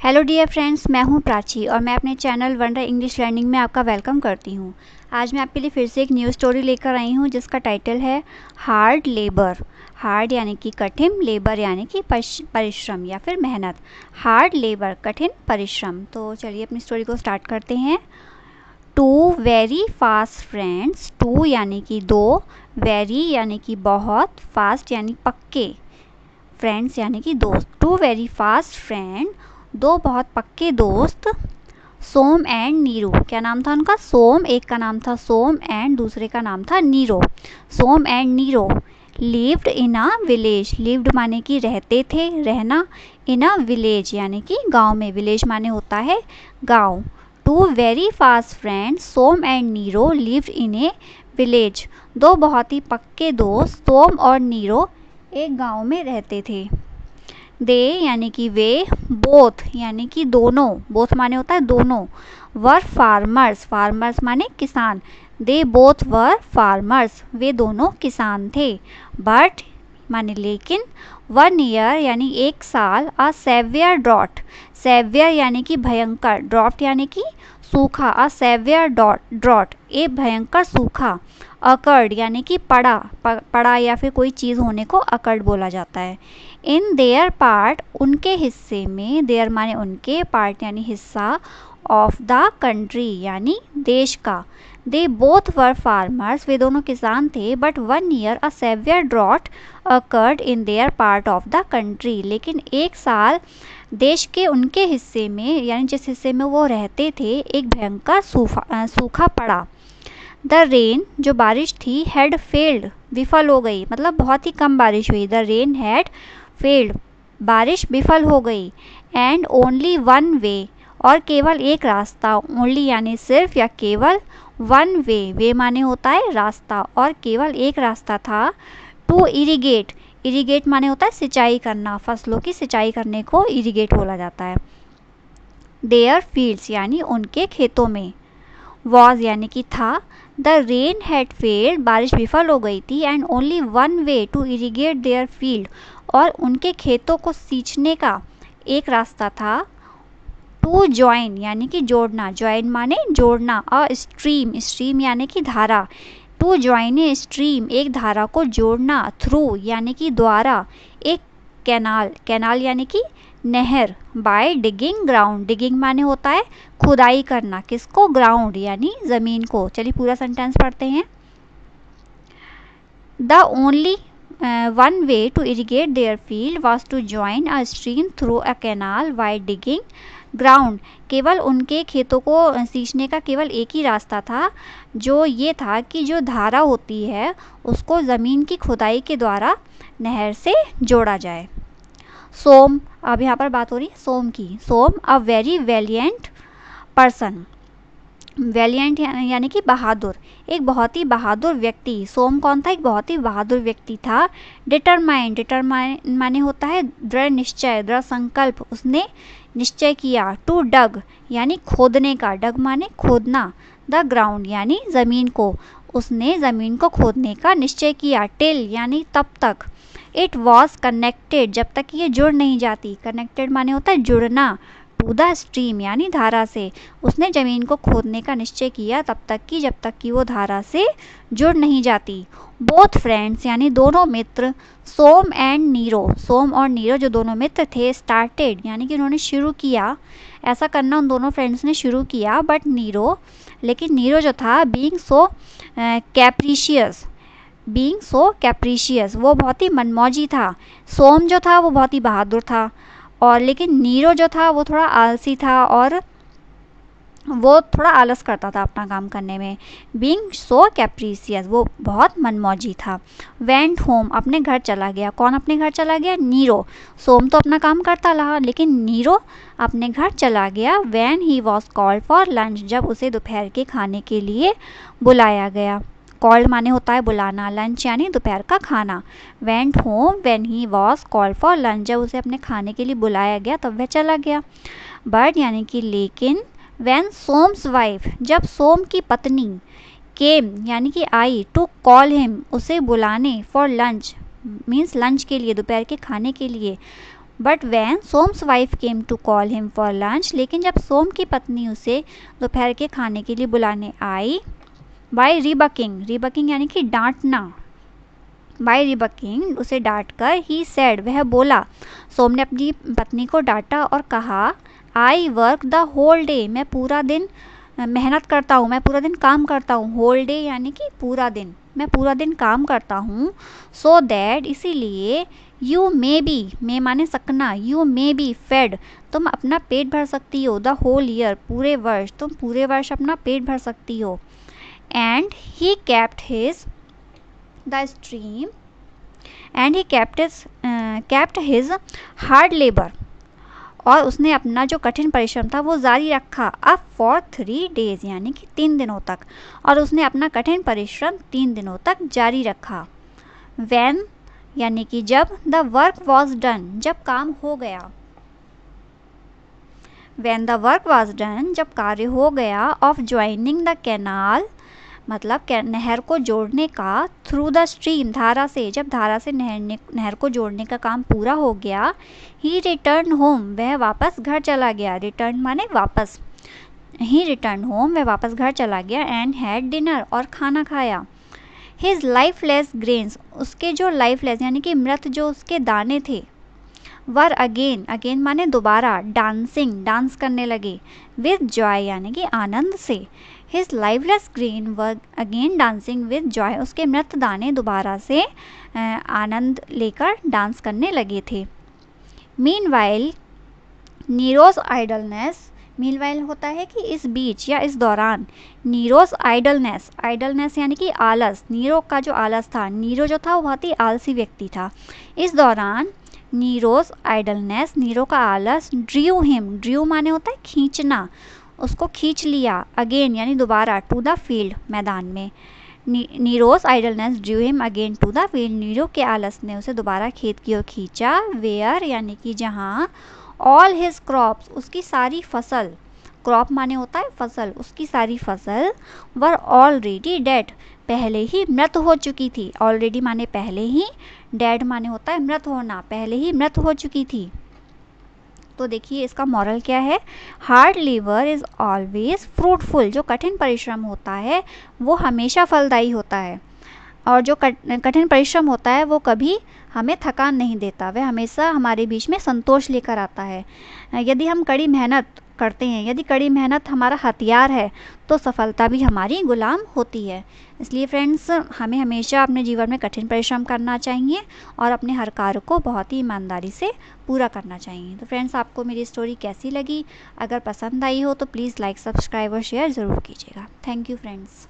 Hello dear friends, मैं हूं प्राची और मैं अपने चैनल वंडर इंग्लिश लर्निंग में आपका वेलकम करती हूं। आज मैं आपके लिए फिर से एक न्यू स्टोरी लेकर आई हूं जिसका टाइटल है हार्ड लेबर। हार्ड यानी कि कठिन, लेबर यानी कि परिश्रम या फिर मेहनत। हार्ड लेबर, कठिन परिश्रम। तो चलिए अपनी स्टोरी को स्टार्ट करते हैं। Two very fast friends. Two यानी कि दो, वेरी यानी कि बहुत, फास्ट यानी पक्के, फ्रेंड्स यानी कि दोस्त। टू वेरी फास्ट फ्रेंड, दो बहुत पक्के दोस्त। सोम एंड नीरू, क्या नाम था उनका? सोम, एक का नाम था सोम एंड दूसरे का नाम था Nero. Som and Nero lived in a village. Lived माने कि रहते थे, रहना। इन अ विलेज यानी कि गांव में। विलेज माने होता है गांव। Two very fast friends Som and Nero lived in a village. दो बहुत ही पक्के दोस्त सोम और नीरो एक गांव में रहते थे। दे यानी कि वे, बोथ यानी कि दोनों, बोथ माने होता है दोनों। वर फार्मर्स, फार्मर्स माने किसान। दे बोथ वर फार्मर्स, वे दोनों किसान थे। बट माने लेकिन, 1 ईयर यानी एक साल, अ सेवियर ड्रॉट, सेवियर यानी कि भयंकर, ड्रॉट यानी कि सूखा, अ सेवियर ड्रॉट एक भयंकर सूखा। अकर्ड यानी कि पड़ा या फिर कोई चीज़ होने को अकर्ड बोला जाता है। इन देयर पार्ट, उनके हिस्से में, देयर माने उनके, पार्ट यानी हिस्सा, ऑफ द कंट्री यानी देश का। दे बोथ वर फार्मर्स, वे दोनों किसान थे। But 1 year a severe drought occurred in their part of the country, लेकिन एक साल देश के उनके हिस्से में यानी जिस हिस्से में वो रहते थे एक भयंकर सूखा पड़ा। द रेन, जो बारिश थी, हैड फेल्ड, विफल हो गई, मतलब बहुत ही कम बारिश हुई। द रेन हैड फेल्ड, बारिश विफल हो गई। एंड ओनली वन वे, और केवल एक रास्ता, ओनली यानी सिर्फ या केवल, वन वे, वे माने होता है रास्ता, और केवल एक रास्ता था। टू इरिगेट, इरिगेट माने होता है सिंचाई करना, फसलों की सिंचाई करने को इरिगेट बोला जाता है। देयर फील्ड्स यानी उनके खेतों में। वॉज यानी कि था। द रेन हैड फेल्ड, बारिश विफल हो गई थी। And only one way to irrigate their field, और उनके खेतों को सींचने का एक रास्ता था। टू ज्वाइन यानी कि जोड़ना, ज्वाइन माने जोड़ना। अ स्ट्रीम, स्ट्रीम यानी कि धारा। टू ज्वाइन ए स्ट्रीम, एक धारा को जोड़ना। थ्रू यानी कि द्वारा। एक कैनाल, कैनाल यानी कि नहर। बाय डिगिंग ग्राउंड, डिगिंग माने होता है खुदाई करना, किसको? ग्राउंड यानी ज़मीन को। चलिए पूरा सेंटेंस पढ़ते हैं। The only one way to irrigate their field was to join a stream through a canal by digging ground. केवल उनके खेतों को सींचने का केवल एक ही रास्ता था, जो ये था कि जो धारा होती है उसको ज़मीन की खुदाई के द्वारा नहर से जोड़ा जाए। सोम, अब यहाँ पर बात हो रही है सोम की। Som a very valiant person, valiant यानी कि बहादुर, एक बहुत ही बहादुर व्यक्ति। सोम कौन था? एक बहुत ही बहादुर व्यक्ति था। डिटरमाइन, डिटरमाइन माने होता है दृढ़ निश्चय, दृढ़ संकल्प, उसने निश्चय किया। टू डग यानी खोदने का, डग माने खोदना। द ग्राउंड यानी ज़मीन को, उसने ज़मीन को खोदने का निश्चय किया। टिल यानी तब तक। इट वॉज कनेक्टेड, जब तक ये जुड़ नहीं जाती, कनेक्टेड माने होता है जुड़ना। टू द स्ट्रीम यानी धारा से, उसने ज़मीन को खोदने का निश्चय किया तब तक कि जब तक कि वो धारा से जुड़ नहीं जाती। बोथ फ्रेंड्स यानी दोनों मित्र, सोम एंड नीरो, सोम और नीरो जो दोनों मित्र थे, स्टार्टेड यानी कि उन्होंने शुरू किया, ऐसा करना उन दोनों फ्रेंड्स ने शुरू किया। बट नीरो, लेकिन नीरो जो था, बीइंग सो कैप्रिशियस, बीइंग सो कैप्रिशियस, वो बहुत ही मनमौजी था। सोम जो था वो बहुत ही बहादुर था, और लेकिन नीरो जो था वो थोड़ा आलसी था, और वो थोड़ा आलस करता था अपना काम करने में। बीइंग सो कैप्रिशियस, वो बहुत मनमौजी था। वेंट होम, अपने घर चला गया। कौन अपने घर चला गया? नीरो। सोम तो अपना काम करता रहा, लेकिन नीरो अपने घर चला गया। When he was called for lunch, जब उसे दोपहर के खाने के लिए बुलाया गया। कॉल्ड माने होता है बुलाना, लंच यानी दोपहर का खाना। Went home when he was called for lunch, जब उसे अपने खाने के लिए बुलाया गया तब वह चला गया। बट यानी कि लेकिन, व्हेन सोम्स वाइफ, जब सोम की पत्नी, केम यानी कि आई, टू कॉल हिम, उसे बुलाने, फॉर लंच मीन्स लंच के लिए, दोपहर के खाने के लिए, but when Som's wife came to call him for lunch, लेकिन जब सोम की पत्नी उसे दोपहर के खाने के लिए बुलाने आई, बाय रिबकिंग, रिबकिंग यानी कि डांटना, बाय रिबकिंग उसे डांट कर, ही सेड वह बोला, सोम ने अपनी पत्नी को डांटा और कहा, I work the whole day, मैं पूरा दिन मेहनत करता हूँ, मैं पूरा दिन काम करता हूँ, होल डे यानी कि पूरा दिन, मैं पूरा दिन काम करता हूँ, सो दैट इसीलिए, यू मे बी, मे माने सकना, यू मे बी फेड, तुम अपना पेट भर सकती हो, द होल ईयर, पूरे वर्ष, तुम पूरे वर्ष अपना पेट भर सकती हो, and he kept his the stream, and he kept his hard labour, और उसने अपना जो कठिन परिश्रम था वो जारी रखा, अब फॉर 3 days यानी कि 3 दिनों तक, और उसने अपना कठिन परिश्रम 3 दिनों तक जारी रखा। When यानी कि जब, द वर्क वॉज डन, जब काम हो गया, When the work was done, जब कार्य हो गया, of joining the canal, मतलब नहर को जोड़ने का, थ्रू द स्ट्रीम, धारा से, जब धारा से नहर को जोड़ने का काम पूरा हो गया, ही रिटर्न होम, वह वापस घर चला गया, रिटर्न माने वापस, ही रिटर्न होम, वह वापस घर चला गया, एंड हैड डिनर, और खाना खाया, हिज लाइफलेस ग्रेन्स, उसके जो लाइफलेस यानी कि मृत जो उसके दाने थे, वर अगेन, अगेन माने दोबारा, डांसिंग, डांस करने लगे, विद जॉय यानी कि आनंद से, his lifeless grain were again dancing with joy, उसके मृत दाने दोबारा से आनंद लेकर डांस करने लगे थे। मीनवाइल नीरोज आइडलनेस, मीनवाइल होता है कि इस बीच या इस दौरान, नीरोज आइडलनेस, आइडलनेस यानी कि आलस, नीरो का जो आलस था, नीरो जो था वो बहुत ही आलसी व्यक्ति था, इस दौरान नीरोज आइडलनेस, नीरो का आलस, ड्रीव हिम, ड्रीव माने होता है खींचना, उसको खींच लिया, अगेन यानी दोबारा, टू द फील्ड, मैदान में, Nero's idleness drove him again to the field, Nero के आलस ने उसे दोबारा खेत की ओर खींचा, वेयर यानी कि जहाँ, ऑल हिज क्रॉप्स, उसकी सारी फसल, क्रॉप माने होता है फसल, उसकी सारी फसल, वर ऑलरेडी डेड, पहले ही मृत हो चुकी थी, ऑलरेडी माने पहले ही, डेड माने होता है मृत होना, पहले ही मृत हो चुकी थी। तो देखिए इसका मॉरल क्या है, hard labour is always fruitful, जो कठिन परिश्रम होता है वो हमेशा फलदायी होता है, और जो कठिन परिश्रम होता है वो कभी हमें थकान नहीं देता, वह हमेशा हमारे बीच में संतोष लेकर आता है। यदि हम कड़ी मेहनत करते हैं, यदि कड़ी मेहनत हमारा हथियार है, तो सफलता भी हमारी गुलाम होती है। इसलिए फ्रेंड्स, हमें हमेशा अपने जीवन में कठिन परिश्रम करना चाहिए और अपने हर कार्य को बहुत ही ईमानदारी से पूरा करना चाहिए। तो फ्रेंड्स, आपको मेरी स्टोरी कैसी लगी? अगर पसंद आई हो तो प्लीज़ लाइक, सब्सक्राइब और शेयर ज़रूर कीजिएगा। Thank you friends.